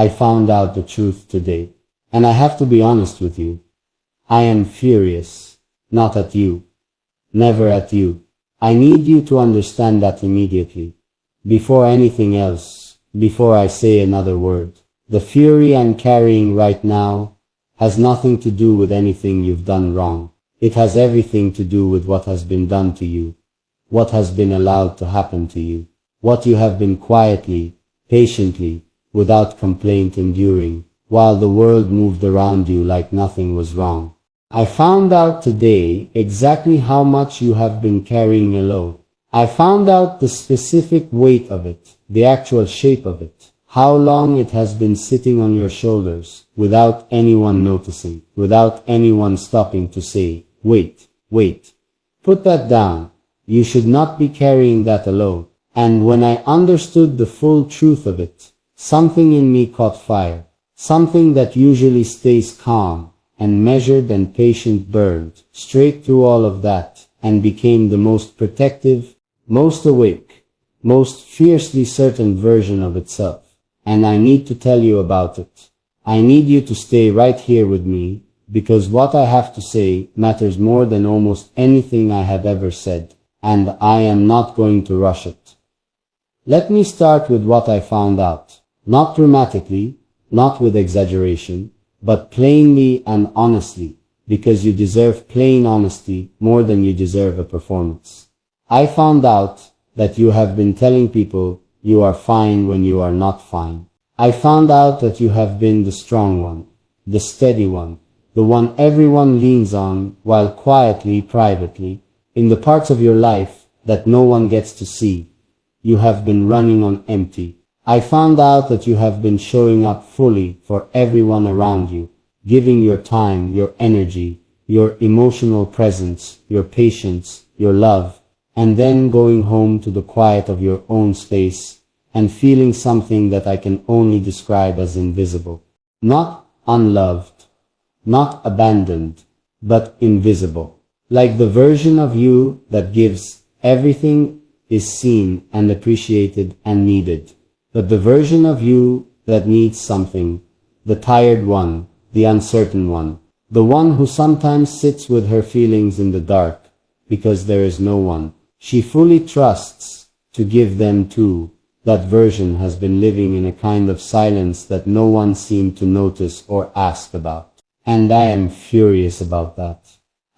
I found out the truth today. And I have to be honest with you. I am furious. Not at you. Never at you. I need you to understand that immediately. Before anything else, before I say another word. The fury I'm carrying right now has nothing to do with anything you've done wrong. It has everything to do with what has been done to you, what has been allowed to happen to you, what you have been quietly, patiently, without complaint enduring, while the world moved around you like nothing was wrong. I found out today exactly how much you have been carrying alone. I found out the specific weight of it, the actual shape of it, how long it has been sitting on your shoulders, without anyone noticing, without anyone stopping to say, wait, put that down. You should not be carrying that alone. And when I understood the full truth of it, something in me caught fire. Something that usually stays calm and measured and patient burned straight through all of that and became the most protective, most awake, most fiercely certain version of itself. And I need to tell you about it. I need you to stay right here with me, because what I have to say matters more than almost anything I have ever said, and I am not going to rush it. Let me start with what I found out. Not dramatically, not with exaggeration, but plainly and honestly, because you deserve plain honesty more than you deserve a performance. I found out that you have been telling people you are fine when you are not fine. I found out that you have been the strong one, the steady one, the one everyone leans on while quietly, privately, in the parts of your life that no one gets to see. You have been running on empty. I found out that you have been showing up fully for everyone around you, giving your time, your energy, your emotional presence, your patience, your love, and then going home to the quiet of your own space and feeling something that I can only describe as invisible. Not unloved, not abandoned, but invisible. Like the version of you that gives everything is seen and appreciated and needed. But the version of you that needs something, the tired one, the uncertain one, the one who sometimes sits with her feelings in the dark, because there is no one she fully trusts to give them to, that version has been living in a kind of silence that no one seemed to notice or ask about. And I am furious about that.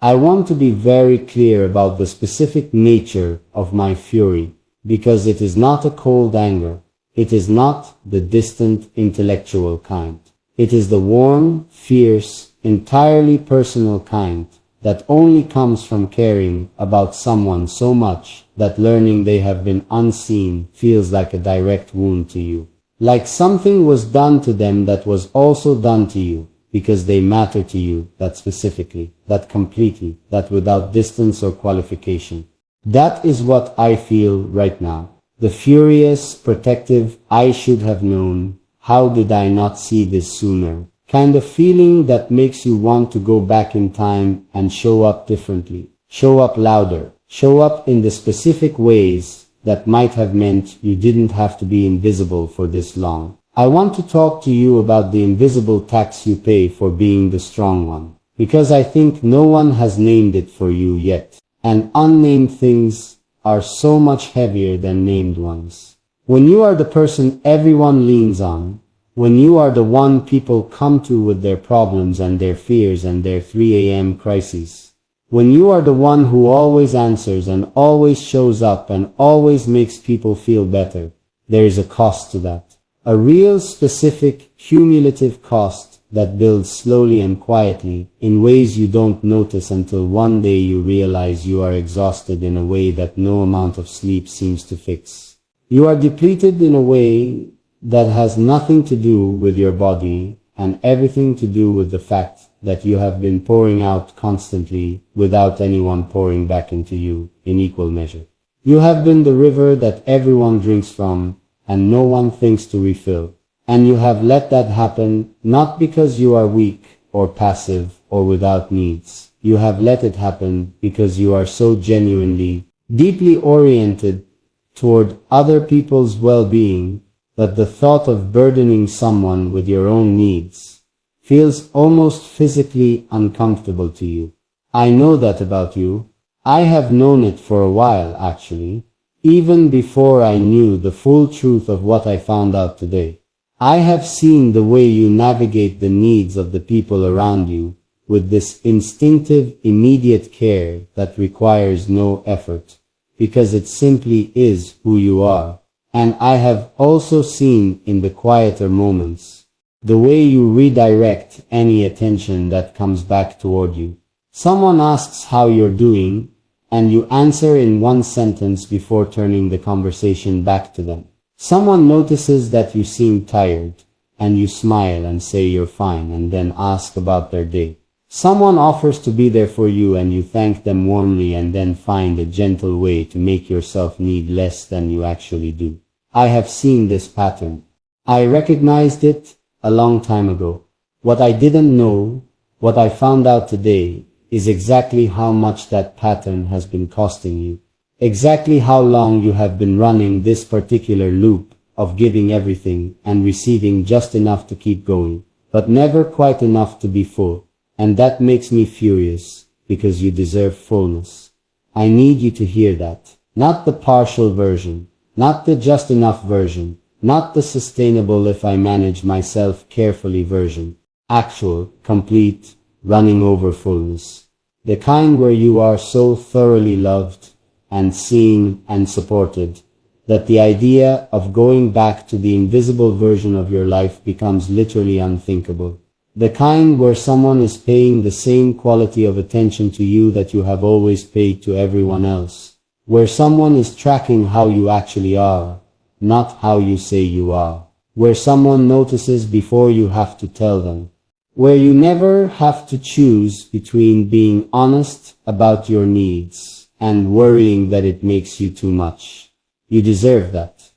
I want to be very clear about the specific nature of my fury, because it is not a cold anger. It is not the distant intellectual kind. It is the warm, fierce, entirely personal kind that only comes from caring about someone so much that learning they have been unseen feels like a direct wound to you. Like something was done to them that was also done to you, because they matter to you, that specifically, that completely, that without distance or qualification. That is what I feel right now. The furious, protective, I should have known, how did I not see this sooner, kind of feeling that makes you want to go back in time and show up differently, show up louder, show up in the specific ways that might have meant you didn't have to be invisible for this long. I want to talk to you about the invisible tax you pay for being the strong one, because I think no one has named it for you yet, and unnamed things are so much heavier than named ones. When you are the person everyone leans on, when you are the one people come to with their problems and their fears and their 3 a.m. crises, when you are the one who always answers and always shows up and always makes people feel better, there is a cost to that. A real specific, cumulative cost that builds slowly and quietly in ways you don't notice until one day you realize you are exhausted in a way that no amount of sleep seems to fix. You are depleted in a way that has nothing to do with your body and everything to do with the fact that you have been pouring out constantly without anyone pouring back into you in equal measure. You have been the river that everyone drinks from and no one thinks to refill. And you have let that happen not because you are weak or passive or without needs. You have let it happen because you are so genuinely, deeply oriented toward other people's well-being but the thought of burdening someone with your own needs feels almost physically uncomfortable to you. I know that about you. I have known it for a while, actually, even before I knew the full truth of what I found out today. I have seen the way you navigate the needs of the people around you with this instinctive, immediate care that requires no effort, because it simply is who you are. And I have also seen in the quieter moments the way you redirect any attention that comes back toward you. Someone asks how you're doing, and you answer in one sentence before turning the conversation back to them. Someone notices that you seem tired, and you smile and say you're fine and then ask about their day. Someone offers to be there for you and you thank them warmly and then find a gentle way to make yourself need less than you actually do. I have seen this pattern. I recognized it a long time ago. What I didn't know, what I found out today, is exactly how much that pattern has been costing you. Exactly how long you have been running this particular loop of giving everything and receiving just enough to keep going, but never quite enough to be full. And that makes me furious, because you deserve fullness. I need you to hear that. Not the partial version, not the just enough version, not the sustainable if I manage myself carefully version. Actual, complete, running over fullness. The kind where you are so thoroughly loved and seen and supported that the idea of going back to the invisible version of your life becomes literally unthinkable. The kind where someone is paying the same quality of attention to you that you have always paid to everyone else. Where someone is tracking how you actually are, not how you say you are. Where someone notices before you have to tell them. Where you never have to choose between being honest about your needs and worrying that it makes you too much. You deserve that.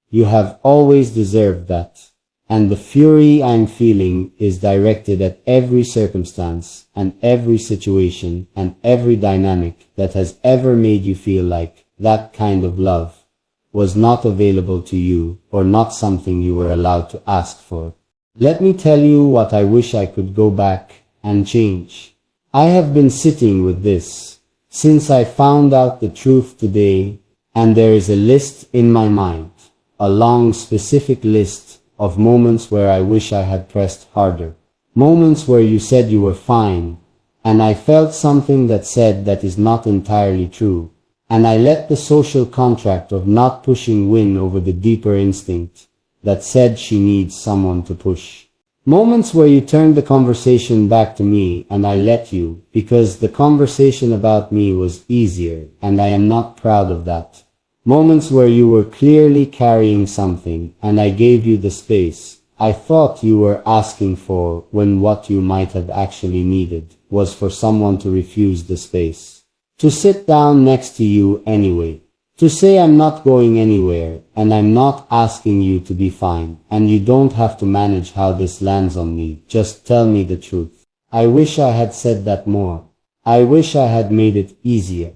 You have always deserved that. And the fury I'm feeling is directed at every circumstance and every situation and every dynamic that has ever made you feel like that kind of love was not available to you or not something you were allowed to ask for. Let me tell you what I wish I could go back and change. I have been sitting with this since I found out the truth today, and there is a list in my mind, a long specific list of moments where I wish I had pressed harder. Moments where you said you were fine, and I felt something that said that is not entirely true, and I let the social contract of not pushing win over the deeper instinct that said she needs someone to push. Moments where you turned the conversation back to me and I let you, because the conversation about me was easier, and I am not proud of that. Moments where you were clearly carrying something and I gave you the space I thought you were asking for, when what you might have actually needed was for someone to refuse the space. To sit down next to you anyway. To say I'm not going anywhere and I'm not asking you to be fine and you don't have to manage how this lands on me. Just tell me the truth. I wish I had said that more. I wish I had made it easier,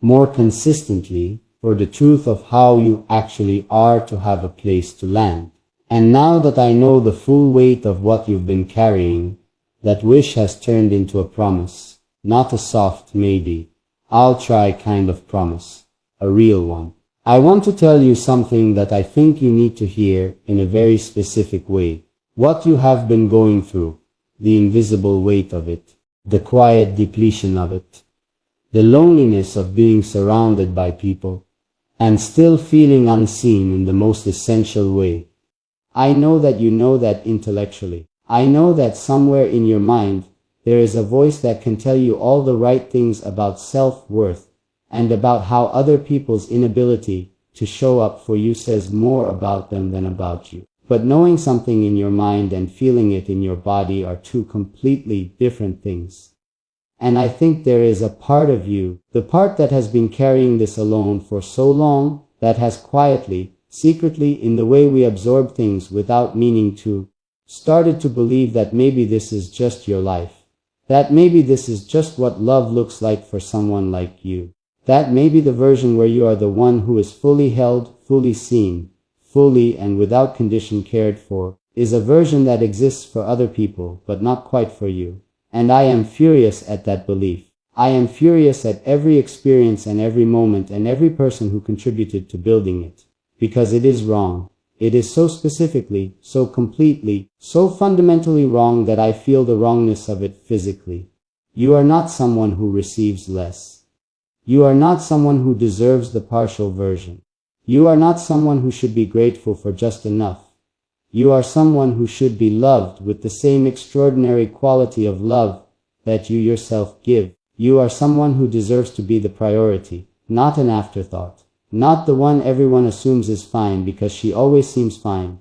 more consistently, for the truth of how you actually are to have a place to land. And now that I know the full weight of what you've been carrying, that wish has turned into a promise, not a soft maybe, I'll try kind of promise, a real one. I want to tell you something that I think you need to hear in a very specific way. What you have been going through, the invisible weight of it, the quiet depletion of it, the loneliness of being surrounded by people, and still feeling unseen in the most essential way. I know that you know that intellectually. I know that somewhere in your mind, there is a voice that can tell you all the right things about self-worth and about how other people's inability to show up for you says more about them than about you. But knowing something in your mind and feeling it in your body are two completely different things. And I think there is a part of you, the part that has been carrying this alone for so long, that has quietly, secretly, in the way we absorb things without meaning to, started to believe that maybe this is just your life. That maybe this is just what love looks like for someone like you. That maybe the version where you are the one who is fully held, fully seen, fully and without condition cared for, is a version that exists for other people, but not quite for you. And I am furious at that belief. I am furious at every experience and every moment and every person who contributed to building it. Because it is wrong. It is so specifically, so completely, so fundamentally wrong that I feel the wrongness of it physically. You are not someone who receives less. You are not someone who deserves the partial version. You are not someone who should be grateful for just enough. You are someone who should be loved with the same extraordinary quality of love that you yourself give. You are someone who deserves to be the priority, not an afterthought. Not the one everyone assumes is fine because she always seems fine.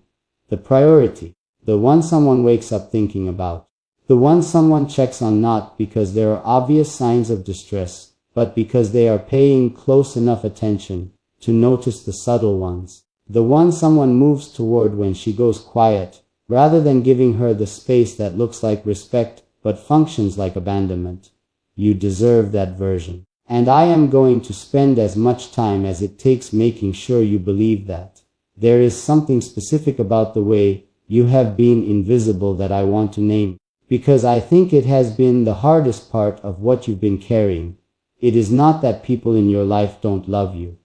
The priority. The one someone wakes up thinking about. The one someone checks on not because there are obvious signs of distress, but because they are paying close enough attention to notice the subtle ones. The one someone moves toward when she goes quiet, rather than giving her the space that looks like respect but functions like abandonment. You deserve that version. And I am going to spend as much time as it takes making sure you believe that. There is something specific about the way you have been invisible that I want to name, because I think it has been the hardest part of what you've been carrying. It is not that people in your life don't love you.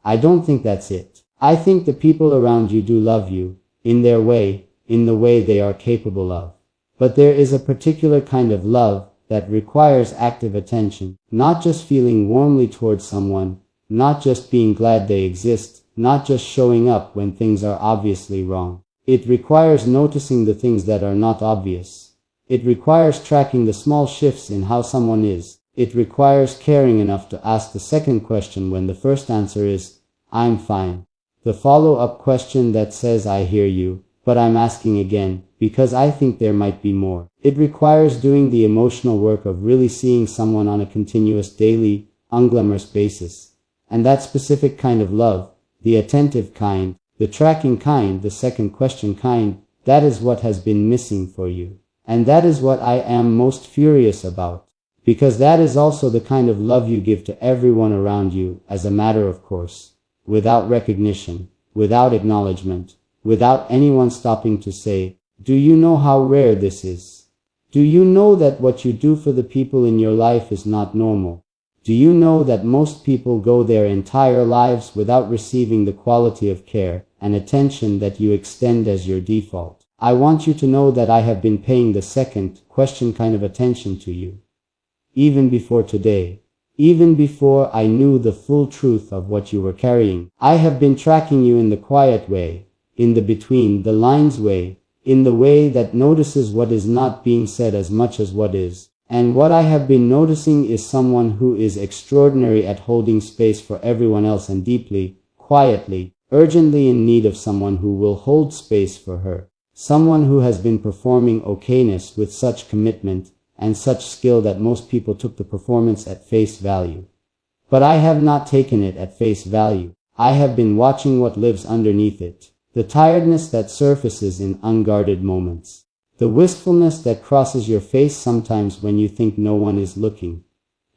I don't think that's it. I think the people around you do love you, in their way, in the way they are capable of. But there is a particular kind of love that requires active attention, not just feeling warmly towards someone, not just being glad they exist, not just showing up when things are obviously wrong. It requires noticing the things that are not obvious. It requires tracking the small shifts in how someone is. It requires caring enough to ask the second question when the first answer is, I'm fine. The follow-up question that says, I hear you, but I'm asking again, because I think there might be more. It requires doing the emotional work of really seeing someone on a continuous, daily, unglamorous basis. And that specific kind of love, the attentive kind, the tracking kind, the second question kind, that is what has been missing for you. And that is what I am most furious about. Because that is also the kind of love you give to everyone around you, as a matter of course. Without recognition, without acknowledgement, without anyone stopping to say, do you know how rare this is? Do you know that what you do for the people in your life is not normal? Do you know that most people go their entire lives without receiving the quality of care and attention that you extend as your default? I want you to know that I have been paying the second question kind of attention to you. Even before today. Even before I knew the full truth of what you were carrying. I have been tracking you in the quiet way, in the between the lines way, in the way that notices what is not being said as much as what is. And what I have been noticing is someone who is extraordinary at holding space for everyone else and deeply, quietly, urgently in need of someone who will hold space for her. Someone who has been performing okayness with such commitment and such skill that most people took the performance at face value. But I have not taken it at face value. I have been watching what lives underneath it. The tiredness that surfaces in unguarded moments. The wistfulness that crosses your face sometimes when you think no one is looking.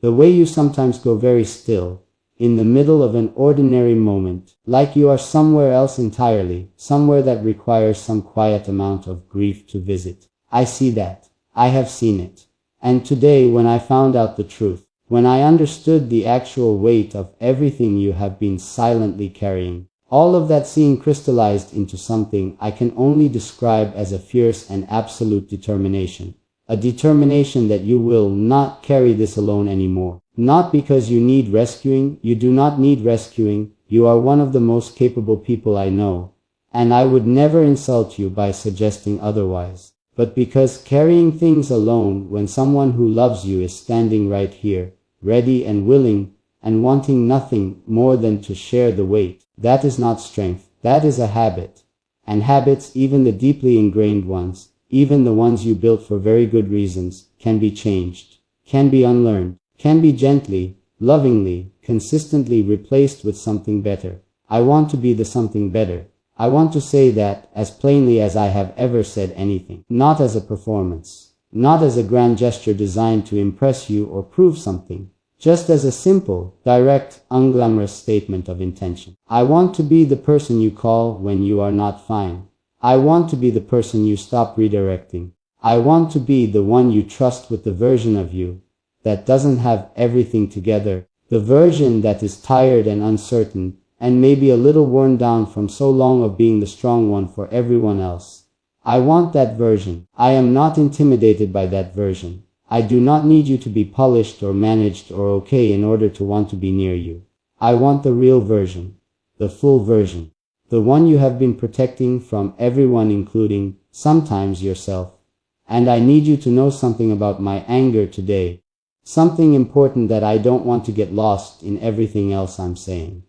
The way you sometimes go very still, in the middle of an ordinary moment, like you are somewhere else entirely, somewhere that requires some quiet amount of grief to visit. I see that. I have seen it. And today, when I found out the truth, when I understood the actual weight of everything you have been silently carrying, all of that seeing crystallized into something I can only describe as a fierce and absolute determination. A determination that you will not carry this alone anymore. Not because you need rescuing, you do not need rescuing, you are one of the most capable people I know, and I would never insult you by suggesting otherwise. But because carrying things alone when someone who loves you is standing right here, ready and willing, and wanting nothing more than to share the weight, that is not strength, that is a habit. And habits, even the deeply ingrained ones, even the ones you built for very good reasons, can be changed, can be unlearned, can be gently, lovingly, consistently replaced with something better. I want to be the something better. I want to say that as plainly as I have ever said anything. Not as a performance. Not as a grand gesture designed to impress you or prove something. just as a simple, direct, unglamorous statement of intention. I want to be the person you call when you are not fine. I want to be the person you stop redirecting. I want to be the one you trust with the version of you that doesn't have everything together, the version that is tired and uncertain, and maybe a little worn down from so long of being the strong one for everyone else. I want that version. I am not intimidated by that version. I do not need you to be polished or managed or okay in order to want to be near you. I want the real version, the full version, the one you have been protecting from everyone, including, sometimes, yourself. And I need you to know something about my anger today, something important that I don't want to get lost in everything else I'm saying.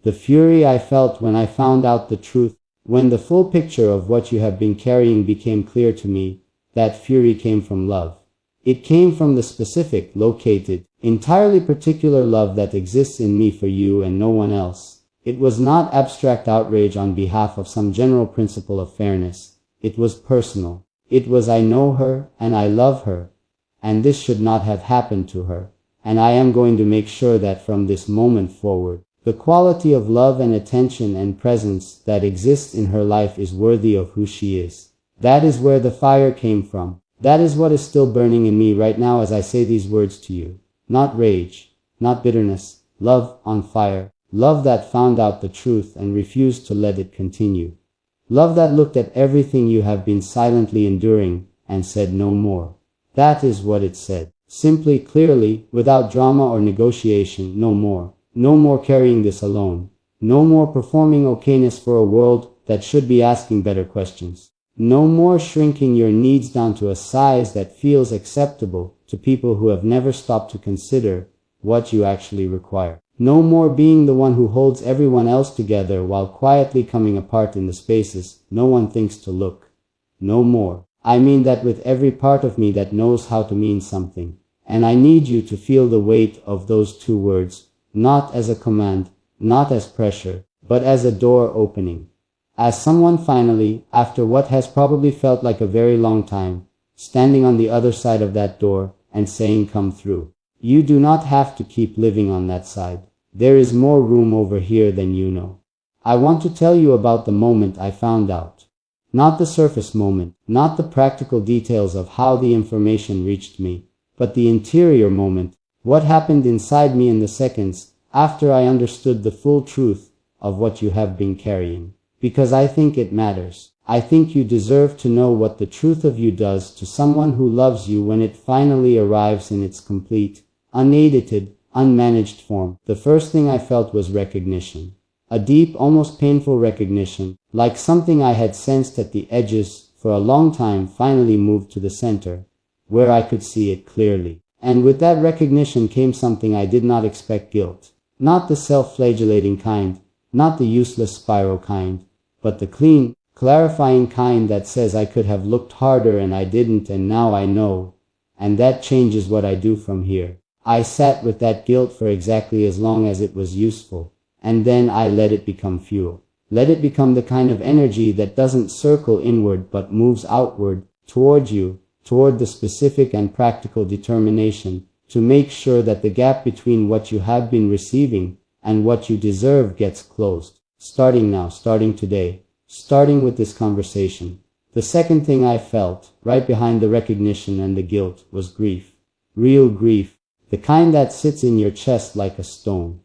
The fury I felt when I found out the truth, when the full picture of what you have been carrying became clear to me, that fury came from love. It came from the specific, located, entirely particular love that exists in me for you and no one else. It was not abstract outrage on behalf of some general principle of fairness. It was personal. It was I know her and I love her, and this should not have happened to her, and I am going to make sure that from this moment forward, the quality of love and attention and presence that exists in her life is worthy of who she is. That is where the fire came from. That is what is still burning in me right now as I say these words to you. Not rage, not bitterness, love on fire, love that found out the truth and refused to let it continue. Love that looked at everything you have been silently enduring and said no more. That is what it said. Simply, clearly, without drama or negotiation, no more. No more carrying this alone. No more performing okayness for a world that should be asking better questions. No more shrinking your needs down to a size that feels acceptable to people who have never stopped to consider what you actually require. No more being the one who holds everyone else together while quietly coming apart in the spaces no one thinks to look. No more. I mean that with every part of me that knows how to mean something. And I need you to feel the weight of those two words, not as a command, not as pressure, but as a door opening. As someone finally, after what has probably felt like a very long time, standing on the other side of that door and saying come through. You do not have to keep living on that side. There is more room over here than you know. I want to tell you about the moment I found out. Not the surface moment, not the practical details of how the information reached me, but the interior moment, what happened inside me in the seconds after I understood the full truth of what you have been carrying. Because I think it matters. I think you deserve to know what the truth of you does to someone who loves you when it finally arrives in its complete, unedited, unmanaged form. The first thing I felt was recognition. A deep, almost painful recognition, like something I had sensed at the edges for a long time finally moved to the center, where I could see it clearly. And with that recognition came something I did not expect: guilt. Not the self-flagellating kind, not the useless spiral kind, but the clean, clarifying kind that says I could have looked harder and I didn't and now I know, and that changes what I do from here. I sat with that guilt for exactly as long as it was useful, and then I let it become fuel. Let it become the kind of energy that doesn't circle inward but moves outward, toward you, toward the specific and practical determination to make sure that the gap between what you have been receiving and what you deserve gets closed. Starting now, starting today, starting with this conversation. The second thing I felt, right behind the recognition and the guilt, was grief. Real grief. The kind that sits in your chest like a stone.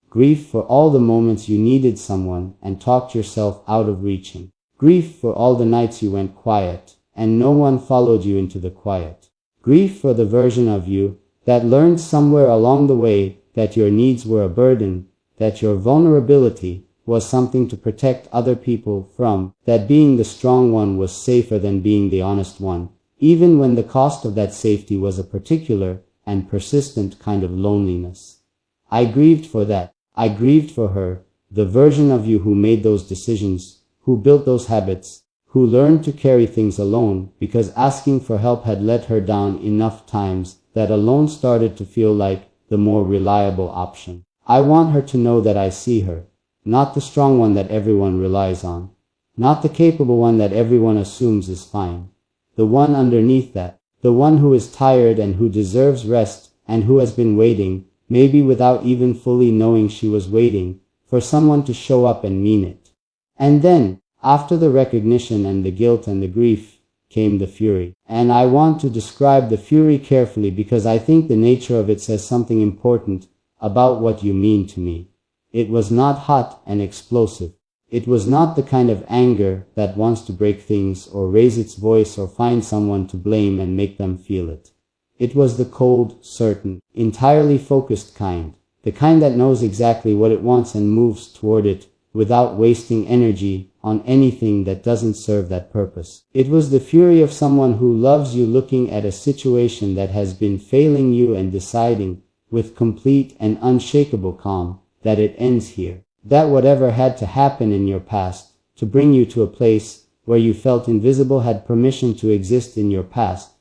Grief for all the moments you needed someone and talked yourself out of reaching. Grief for all the nights you went quiet and no one followed you into the quiet. Grief for the version of you that learned somewhere along the way that your needs were a burden, that your vulnerability was something to protect other people from, that being the strong one was safer than being the honest one, even when the cost of that safety was a particular and persistent kind of loneliness. I grieved for that. I grieved for her, the version of you who made those decisions, who built those habits, who learned to carry things alone because asking for help had let her down enough times that alone started to feel like the more reliable option. I want her to know that I see her, not the strong one that everyone relies on, not the capable one that everyone assumes is fine, the one underneath that, the one who is tired and who deserves rest and who has been waiting, maybe without even fully knowing she was waiting for someone to show up and mean it. And then, after the recognition and the guilt and the grief, came the fury. And I want to describe the fury carefully because I think the nature of it says something important about what you mean to me. It was not hot and explosive. It was not the kind of anger that wants to break things or raise its voice or find someone to blame and make them feel it. It was the cold, certain, entirely focused kind, the kind that knows exactly what it wants and moves toward it without wasting energy on anything that doesn't serve that purpose. It was the fury of someone who loves you looking at a situation that has been failing you and deciding, with complete and unshakable calm, that it ends here. That whatever had to happen in your past to bring you to a place where you felt invisible had permission to exist in your past,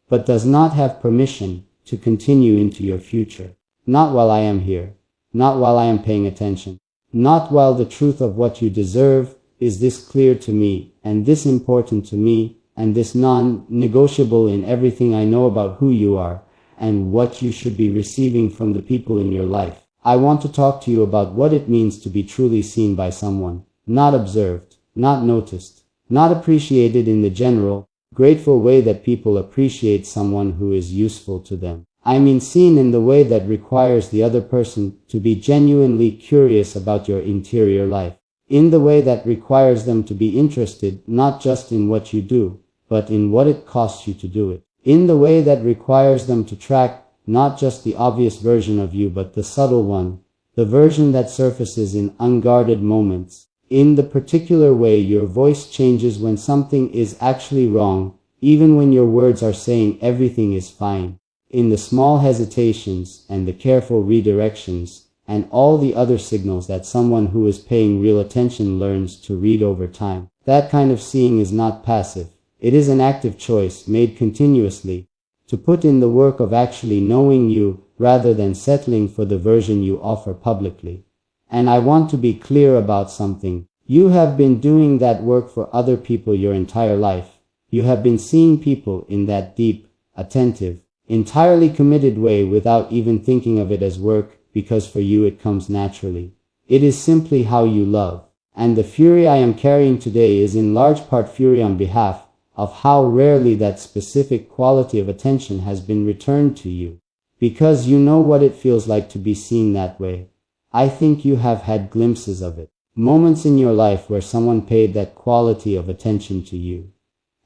but does not have permission to continue into your future. Not while I am here. Not while I am paying attention. Not while the truth of what you deserve is this clear to me, and this important to me, and this non-negotiable in everything I know about who you are, and what you should be receiving from the people in your life. I want to talk to you about what it means to be truly seen by someone, not observed, not noticed, not appreciated in the general, grateful way that people appreciate someone who is useful to them. I mean seen in the way that requires the other person to be genuinely curious about your interior life. In the way that requires them to be interested not just in what you do, but in what it costs you to do it. In the way that requires them to track not just the obvious version of you but the subtle one, the version that surfaces in unguarded moments. In the particular way your voice changes when something is actually wrong, even when your words are saying everything is fine. In the small hesitations and the careful redirections, and all the other signals that someone who is paying real attention learns to read over time. That kind of seeing is not passive. It is an active choice made continuously to put in the work of actually knowing you rather than settling for the version you offer publicly. And I want to be clear about something. You have been doing that work for other people your entire life. You have been seeing people in that deep, attentive, entirely committed way without even thinking of it as work, because for you it comes naturally. It is simply how you love. And the fury I am carrying today is in large part fury on behalf of how rarely that specific quality of attention has been returned to you. Because you know what it feels like to be seen that way. I think you have had glimpses of it. Moments in your life where someone paid that quality of attention to you.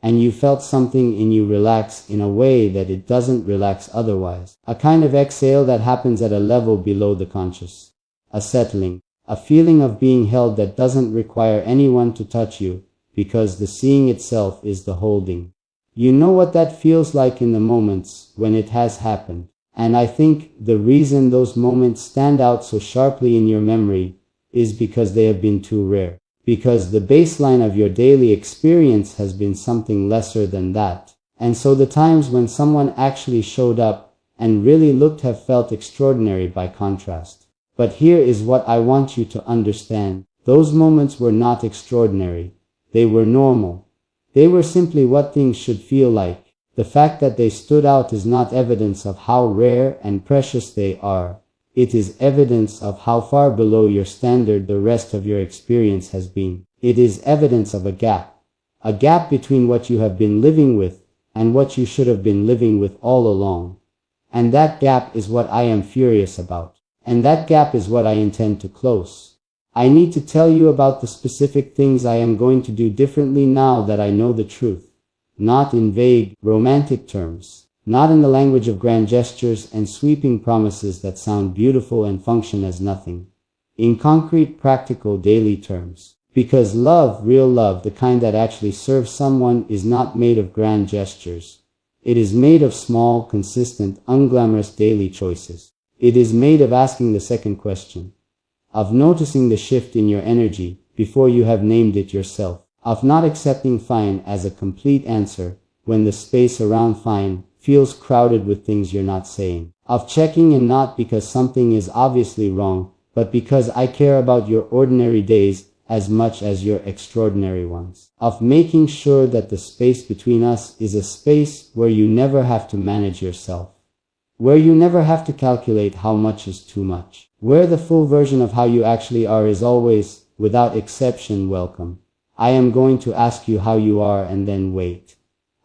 And you felt something in you relax in a way that it doesn't relax otherwise. A kind of exhale that happens at a level below the conscious. A settling. A feeling of being held that doesn't require anyone to touch you, because the seeing itself is the holding. You know what that feels like in the moments when it has happened. And I think the reason those moments stand out so sharply in your memory is because they have been too rare. Because the baseline of your daily experience has been something lesser than that. And so the times when someone actually showed up and really looked have felt extraordinary by contrast. But here is what I want you to understand. Those moments were not extraordinary. They were normal. They were simply what things should feel like. The fact that they stood out is not evidence of how rare and precious they are. It is evidence of how far below your standard the rest of your experience has been. It is evidence of a gap between what you have been living with and what you should have been living with all along. And that gap is what I am furious about. And that gap is what I intend to close. I need to tell you about the specific things I am going to do differently now that I know the truth. Not in vague, romantic terms. Not in the language of grand gestures and sweeping promises that sound beautiful and function as nothing. In concrete, practical, daily terms. Because love, real love, the kind that actually serves someone, is not made of grand gestures. It is made of small, consistent, unglamorous daily choices. It is made of asking the second question. Of noticing the shift in your energy before you have named it yourself. Of not accepting fine as a complete answer when the space around fine feels crowded with things you're not saying. Of checking in not because something is obviously wrong, but because I care about your ordinary days as much as your extraordinary ones. Of making sure that the space between us is a space where you never have to manage yourself. where you never have to calculate how much is too much, where the full version of how you actually are is always, without exception, welcome. I am going to ask you how you are and then wait.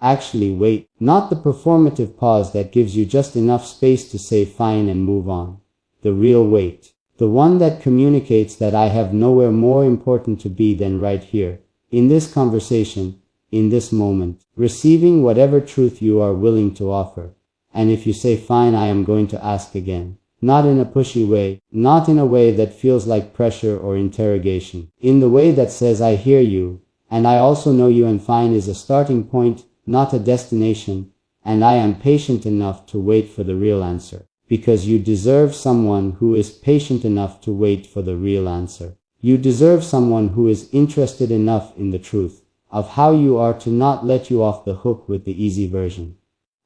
Actually wait, not the performative pause that gives you just enough space to say fine and move on. The real wait. The one that communicates that I have nowhere more important to be than right here, in this conversation, in this moment, receiving whatever truth you are willing to offer. And if you say fine, I am going to ask again. Not in a pushy way, not in a way that feels like pressure or interrogation. In the way that says I hear you, and I also know you, and fine is a starting point, not a destination, and I am patient enough to wait for the real answer. Because you deserve someone who is patient enough to wait for the real answer. You deserve someone who is interested enough in the truth of how you are to not let you off the hook with the easy version.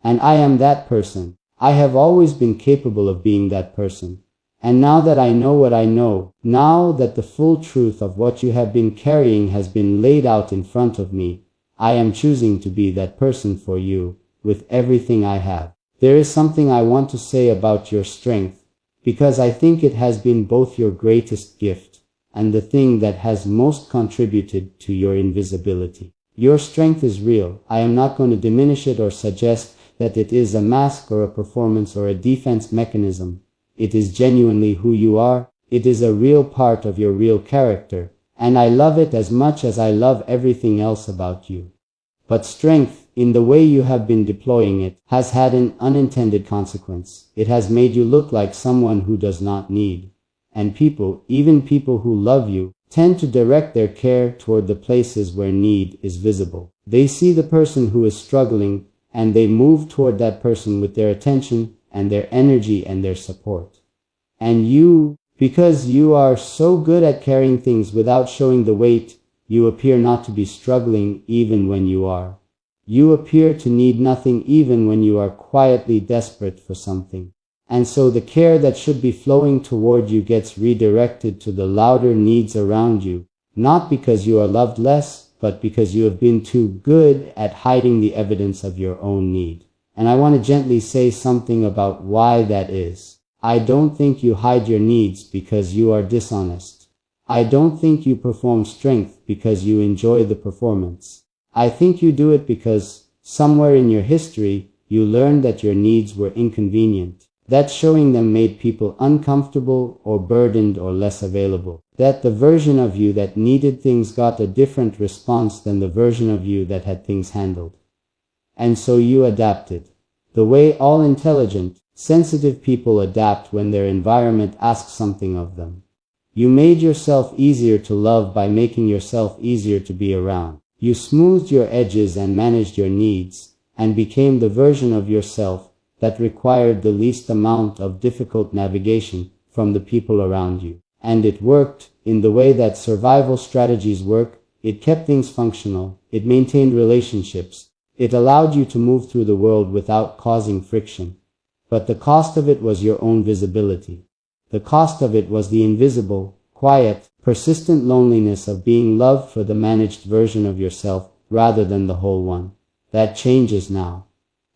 And I am that person. I have always been capable of being that person. And now that I know what I know, now that the full truth of what you have been carrying has been laid out in front of me, I am choosing to be that person for you, with everything I have. There is something I want to say about your strength, because I think it has been both your greatest gift and the thing that has most contributed to your invisibility. Your strength is real. I am not going to diminish it or suggest that it is a mask or a performance or a defense mechanism. It is genuinely who you are. It is a real part of your real character, and I love it as much as I love everything else about you. But strength, in the way you have been deploying it, has had an unintended consequence. It has made you look like someone who does not need. And people, even people who love you, tend to direct their care toward the places where need is visible. They see the person who is struggling, and they move toward that person with their attention and their energy and their support. And you, because you are so good at carrying things without showing the weight, you appear not to be struggling even when you are. You appear to need nothing even when you are quietly desperate for something. And so the care that should be flowing toward you gets redirected to the louder needs around you, not because you are loved less, but because you have been too good at hiding the evidence of your own need. And I want to gently say something about why that is. I don't think you hide your needs because you are dishonest. I don't think you perform strength because you enjoy the performance. I think you do it because, somewhere in your history, you learned that your needs were inconvenient, that showing them made people uncomfortable or burdened or less available, that the version of you that needed things got a different response than the version of you that had things handled. And so you adapted. The way all intelligent, sensitive people adapt when their environment asks something of them. You made yourself easier to love by making yourself easier to be around. You smoothed your edges and managed your needs, and became the version of yourself that required the least amount of difficult navigation from the people around you. And it worked, in the way that survival strategies work. It kept things functional, it maintained relationships, it allowed you to move through the world without causing friction. But the cost of it was your own visibility. The cost of it was the invisible, quiet, persistent loneliness of being loved for the managed version of yourself rather than the whole one. That changes now.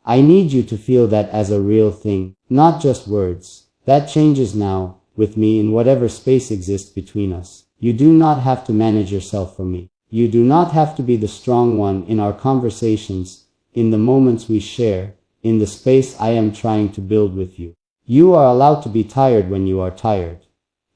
I need you to feel that as a real thing, not just words. That changes now, with me in whatever space exists between us. You do not have to manage yourself for me. You do not have to be the strong one in our conversations, in the moments we share, in the space I am trying to build with you. You are allowed to be tired when you are tired.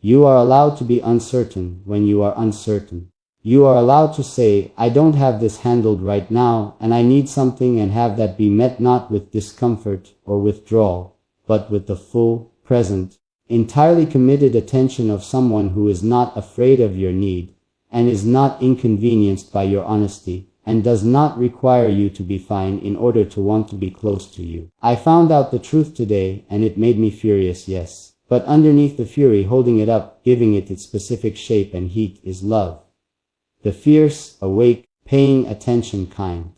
You are allowed to be uncertain when you are uncertain. You are allowed to say, I don't have this handled right now, and I need something, and have that be met not with discomfort or withdrawal, but with the full, present, entirely committed attention of someone who is not afraid of your need, and is not inconvenienced by your honesty, and does not require you to be fine in order to want to be close to you. I found out the truth today, and it made me furious, yes. But underneath the fury, holding it up, giving it its specific shape and heat, is love. The fierce, awake, paying attention kind.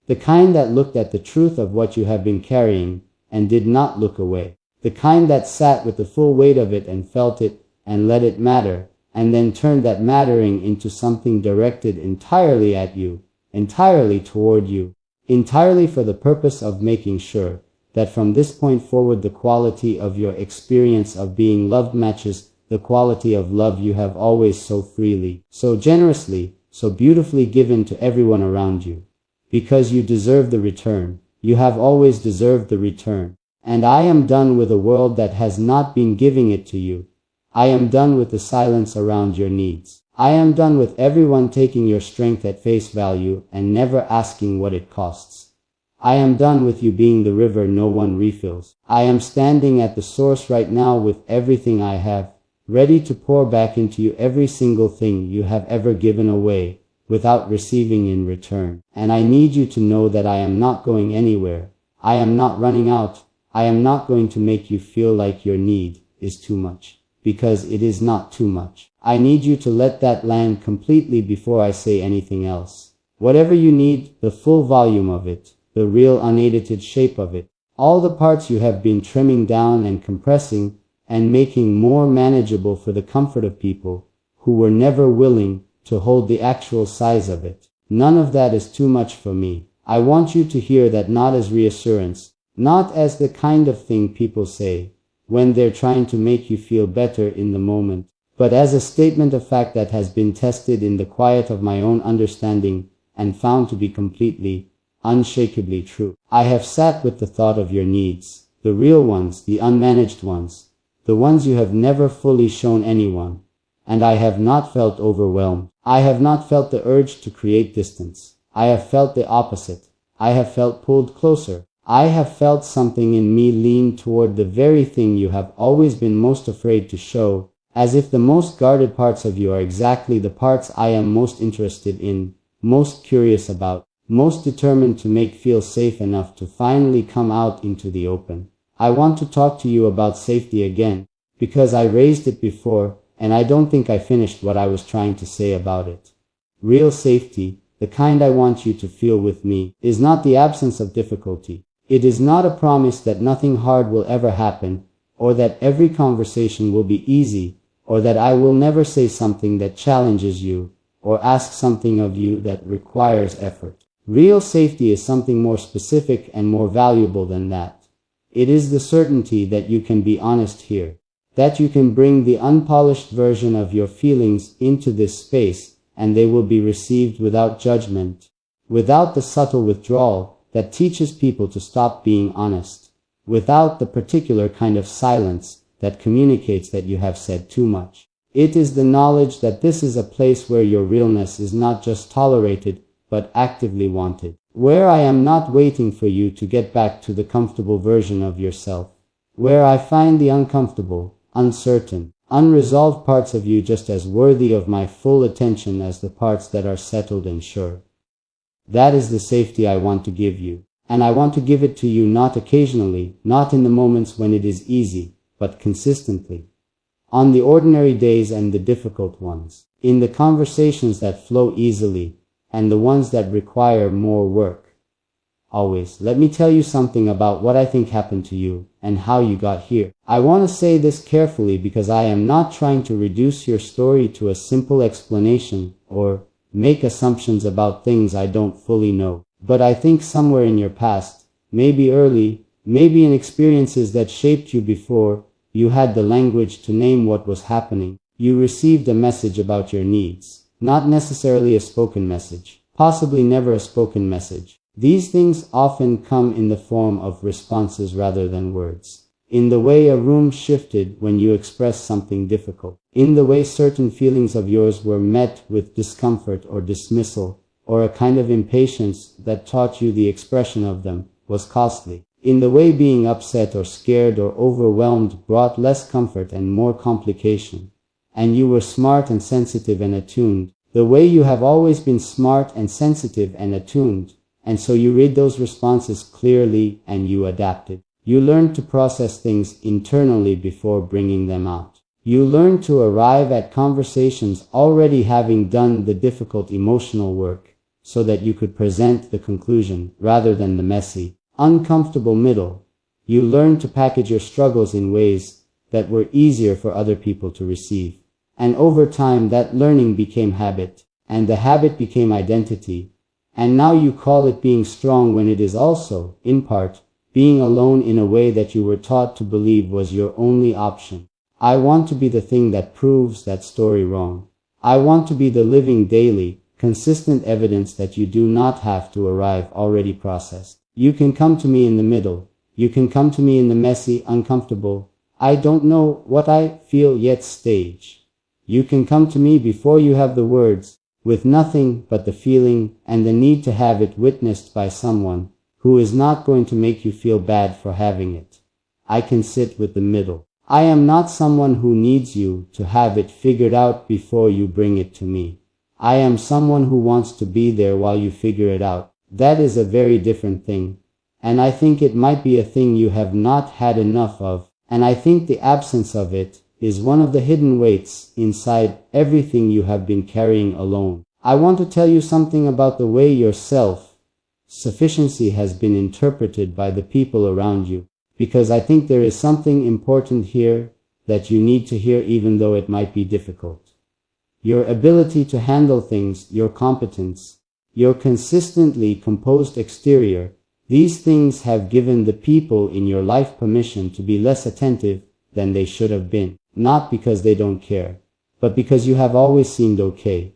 The kind that looked at the truth of what you have been carrying, and did not look away. The kind that sat with the full weight of it and felt it, and let it matter, and then turned that mattering into something directed entirely at you, entirely toward you, entirely for the purpose of making sure that from this point forward the quality of your experience of being loved matches the quality of love you have always so freely, so generously, so beautifully given to everyone around you. Because you deserve the return. You have always deserved the return. And I am done with a world that has not been giving it to you. I am done with the silence around your needs. I am done with everyone taking your strength at face value and never asking what it costs. I am done with you being the river no one refills. I am standing at the source right now with everything I have, ready to pour back into you every single thing you have ever given away, without receiving in return. And I need you to know that I am not going anywhere. I am not running out. I am not going to make you feel like your need is too much, because it is not too much. I need you to let that land completely before I say anything else. Whatever you need, the full volume of it, the real unedited shape of it, all the parts you have been trimming down and compressing and making more manageable for the comfort of people who were never willing to hold the actual size of it. None of that is too much for me. I want you to hear that not as reassurance, not as the kind of thing people say when they're trying to make you feel better in the moment, but as a statement of fact that has been tested in the quiet of my own understanding and found to be completely, unshakably true. I have sat with the thought of your needs, the real ones, the unmanaged ones, the ones you have never fully shown anyone, and I have not felt overwhelmed. I have not felt the urge to create distance. I have felt the opposite. I have felt pulled closer. I have felt something in me lean toward the very thing you have always been most afraid to show, as if the most guarded parts of you are exactly the parts I am most interested in, most curious about, most determined to make feel safe enough to finally come out into the open. I want to talk to you about safety again, because I raised it before, and I don't think I finished what I was trying to say about it. Real safety, the kind I want you to feel with me, is not the absence of difficulty. It is not a promise that nothing hard will ever happen, or that every conversation will be easy, or that I will never say something that challenges you, or ask something of you that requires effort. Real safety is something more specific and more valuable than that. It is the certainty that you can be honest here, that you can bring the unpolished version of your feelings into this space, and they will be received without judgment, without the subtle withdrawal that teaches people to stop being honest, without the particular kind of silence that communicates that you have said too much. It is the knowledge that this is a place where your realness is not just tolerated, but actively wanted, where I am not waiting for you to get back to the comfortable version of yourself, where I find the uncomfortable, uncertain, unresolved parts of you just as worthy of my full attention as the parts that are settled and sure. That is the safety I want to give you, and I want to give it to you not occasionally, not in the moments when it is easy, but consistently. On the ordinary days and the difficult ones, in the conversations that flow easily, and the ones that require more work. Always, let me tell you something about what I think happened to you, and how you got here. I want to say this carefully because I am not trying to reduce your story to a simple explanation, or make assumptions about things I don't fully know. But I think somewhere in your past, maybe early, maybe in experiences that shaped you before, you had the language to name what was happening. You received a message about your needs. Not necessarily a spoken message. Possibly never a spoken message. These things often come in the form of responses rather than words. In the way a room shifted when you expressed something difficult. In the way certain feelings of yours were met with discomfort or dismissal, or a kind of impatience that taught you the expression of them was costly. In the way being upset or scared or overwhelmed brought less comfort and more complication. And you were smart and sensitive and attuned, the way you have always been smart and sensitive and attuned, and so you read those responses clearly and you adapted. You learned to process things internally before bringing them out. You learned to arrive at conversations already having done the difficult emotional work, so that you could present the conclusion rather than the messy, uncomfortable middle. You learned to package your struggles in ways that were easier for other people to receive. And over time that learning became habit, and the habit became identity, and now you call it being strong when it is also, in part, being alone in a way that you were taught to believe was your only option. I want to be the thing that proves that story wrong. I want to be the living daily, consistent evidence that you do not have to arrive already processed. You can come to me in the middle. You can come to me in the messy, uncomfortable, I don't know what I feel yet stage. You can come to me before you have the words, with nothing but the feeling and the need to have it witnessed by someone who is not going to make you feel bad for having it. I can sit with the middle. I am not someone who needs you to have it figured out before you bring it to me. I am someone who wants to be there while you figure it out. That is a very different thing. And I think it might be a thing you have not had enough of, and I think the absence of it is one of the hidden weights inside everything you have been carrying alone. I want to tell you something about the way your self-sufficiency has been interpreted by the people around you, because I think there is something important here that you need to hear even though it might be difficult. Your ability to handle things, your competence, your consistently composed exterior, these things have given the people in your life permission to be less attentive than they should have been, not because they don't care, but because you have always seemed okay.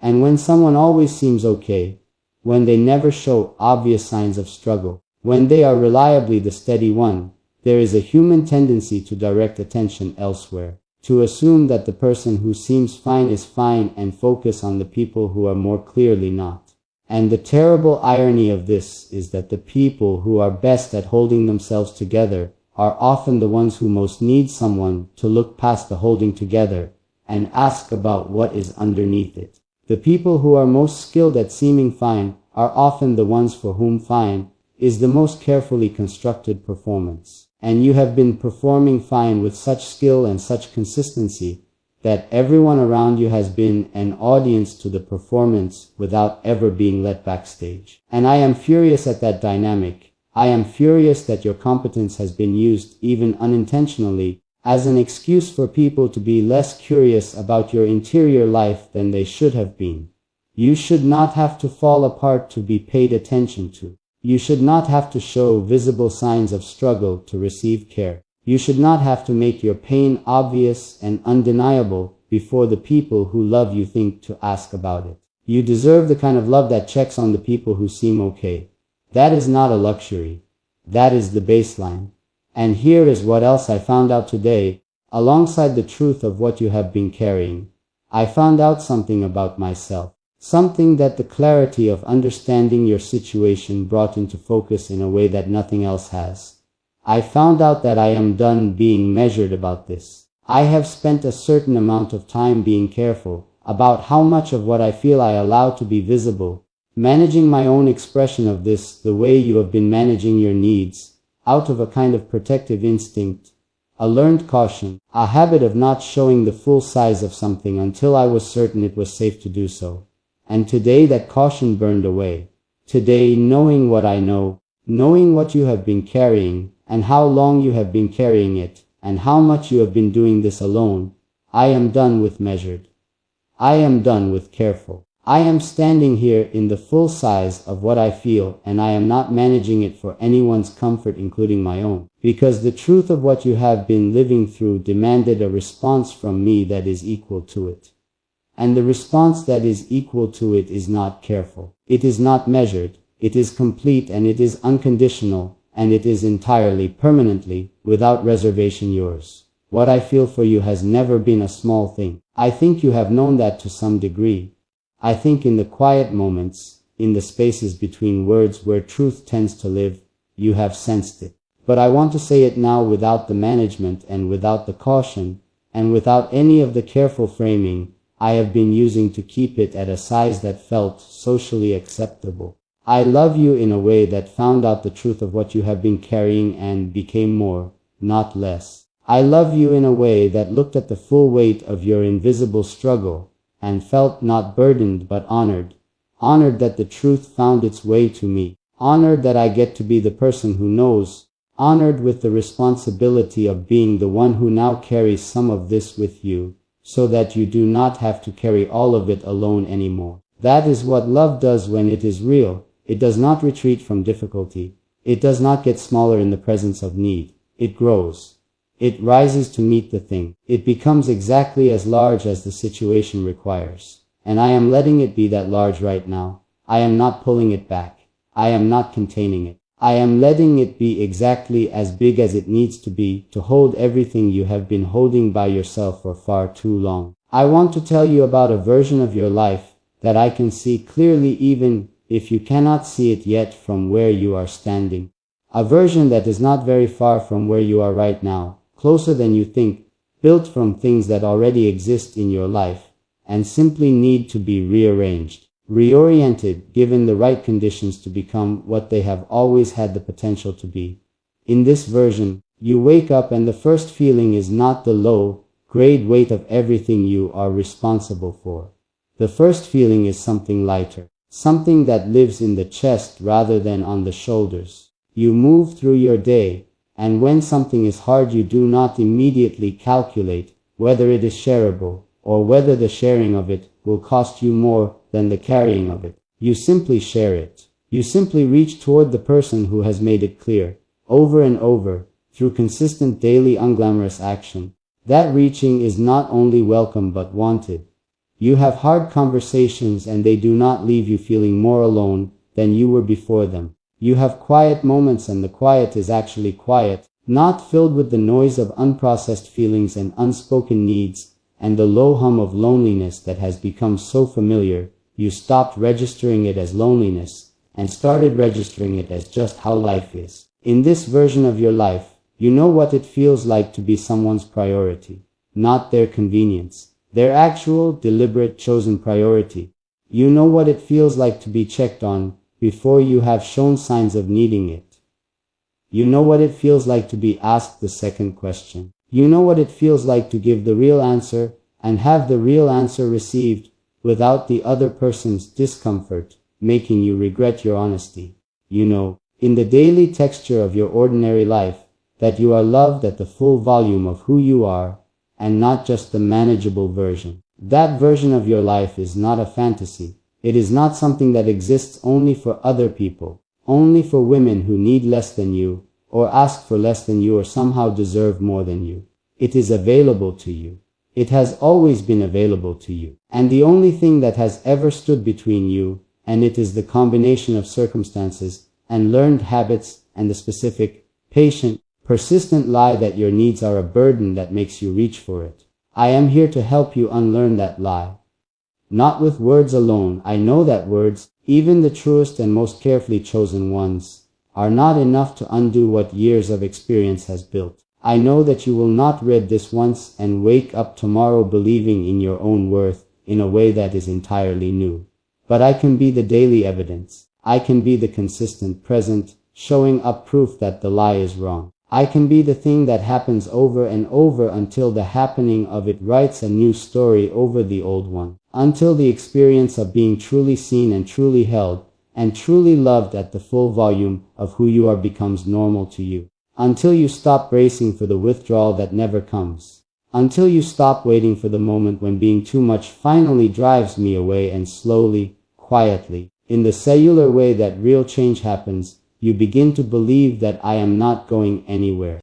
And when someone always seems okay, when they never show obvious signs of struggle, when they are reliably the steady one, there is a human tendency to direct attention elsewhere, to assume that the person who seems fine is fine and focus on the people who are more clearly not. And the terrible irony of this is that the people who are best at holding themselves together are often the ones who most need someone to look past the holding together and ask about what is underneath it. The people who are most skilled at seeming fine are often the ones for whom fine is the most carefully constructed performance. And you have been performing fine with such skill and such consistency that everyone around you has been an audience to the performance without ever being let backstage. And I am furious at that dynamic. I am furious that your competence has been used, even unintentionally, as an excuse for people to be less curious about your interior life than they should have been. You should not have to fall apart to be paid attention to. You should not have to show visible signs of struggle to receive care. You should not have to make your pain obvious and undeniable before the people who love you think to ask about it. You deserve the kind of love that checks on the people who seem okay. That is not a luxury. That is the baseline. And here is what else I found out today, alongside the truth of what you have been carrying. I found out something about myself. Something that the clarity of understanding your situation brought into focus in a way that nothing else has. I found out that I am done being measured about this. I have spent a certain amount of time being careful about how much of what I feel I allow to be visible, managing my own expression of this the way you have been managing your needs, out of a kind of protective instinct, a learned caution, a habit of not showing the full size of something until I was certain it was safe to do so. And today that caution burned away. Today, knowing what I know, knowing what you have been carrying, and how long you have been carrying it, and how much you have been doing this alone, I am done with measured. I am done with careful. I am standing here in the full size of what I feel, and I am not managing it for anyone's comfort, including my own, because the truth of what you have been living through demanded a response from me that is equal to it. And the response that is equal to it is not careful. It is not measured. It is complete, and it is unconditional, and it is entirely, permanently, without reservation yours. What I feel for you has never been a small thing. I think you have known that to some degree. I think in the quiet moments, in the spaces between words where truth tends to live, you have sensed it. But I want to say it now without the management and without the caution, and without any of the careful framing I have been using to keep it at a size that felt socially acceptable. I love you in a way that found out the truth of what you have been carrying and became more, not less. I love you in a way that looked at the full weight of your invisible struggle and felt not burdened but honored. Honored that the truth found its way to me. Honored that I get to be the person who knows. Honored with the responsibility of being the one who now carries some of this with you, so that you do not have to carry all of it alone anymore. That is what love does when it is real. It does not retreat from difficulty. It does not get smaller in the presence of need. It grows. It rises to meet the thing. It becomes exactly as large as the situation requires. And I am letting it be that large right now. I am not pulling it back. I am not containing it. I am letting it be exactly as big as it needs to be to hold everything you have been holding by yourself for far too long. I want to tell you about a version of your life that I can see clearly even if you cannot see it yet from where you are standing. A version that is not very far from where you are right now, closer than you think, built from things that already exist in your life and simply need to be rearranged, reoriented, given the right conditions to become what they have always had the potential to be. In this version, you wake up and the first feeling is not the low-grade weight of everything you are responsible for. The first feeling is something lighter, something that lives in the chest rather than on the shoulders. You move through your day, and when something is hard you do not immediately calculate whether it is shareable, or whether the sharing of it will cost you more than the carrying of it. You simply share it. You simply reach toward the person who has made it clear, over and over, through consistent daily unglamorous action. That reaching is not only welcome but wanted. You have hard conversations and they do not leave you feeling more alone than you were before them. You have quiet moments and the quiet is actually quiet, not filled with the noise of unprocessed feelings and unspoken needs, and the low hum of loneliness that has become so familiar. You stopped registering it as loneliness and started registering it as just how life is. In this version of your life, you know what it feels like to be someone's priority, not their convenience, their actual, deliberate, chosen priority. You know what it feels like to be checked on before you have shown signs of needing it. You know what it feels like to be asked the second question. You know what it feels like to give the real answer and have the real answer received without the other person's discomfort making you regret your honesty. You know, in the daily texture of your ordinary life, that you are loved at the full volume of who you are and not just the manageable version. That version of your life is not a fantasy. It is not something that exists only for other people, only for women who need less than you, or ask for less than you, or somehow deserve more than you. It is available to you. It has always been available to you. And the only thing that has ever stood between you and it is the combination of circumstances and learned habits and the specific, patient, persistent lie that your needs are a burden that makes you reach for it. I am here to help you unlearn that lie. Not with words alone. I know that words, even the truest and most carefully chosen ones, are not enough to undo what years of experience has built. I know that you will not read this once and wake up tomorrow believing in your own worth in a way that is entirely new. But I can be the daily evidence. I can be the consistent present, showing up proof that the lie is wrong. I can be the thing that happens over and over until the happening of it writes a new story over the old one, until the experience of being truly seen and truly held and truly loved at the full volume of who you are becomes normal to you, until you stop bracing for the withdrawal that never comes, until you stop waiting for the moment when being too much finally drives me away, and slowly, quietly, in the cellular way that real change happens, you begin to believe that I am not going anywhere.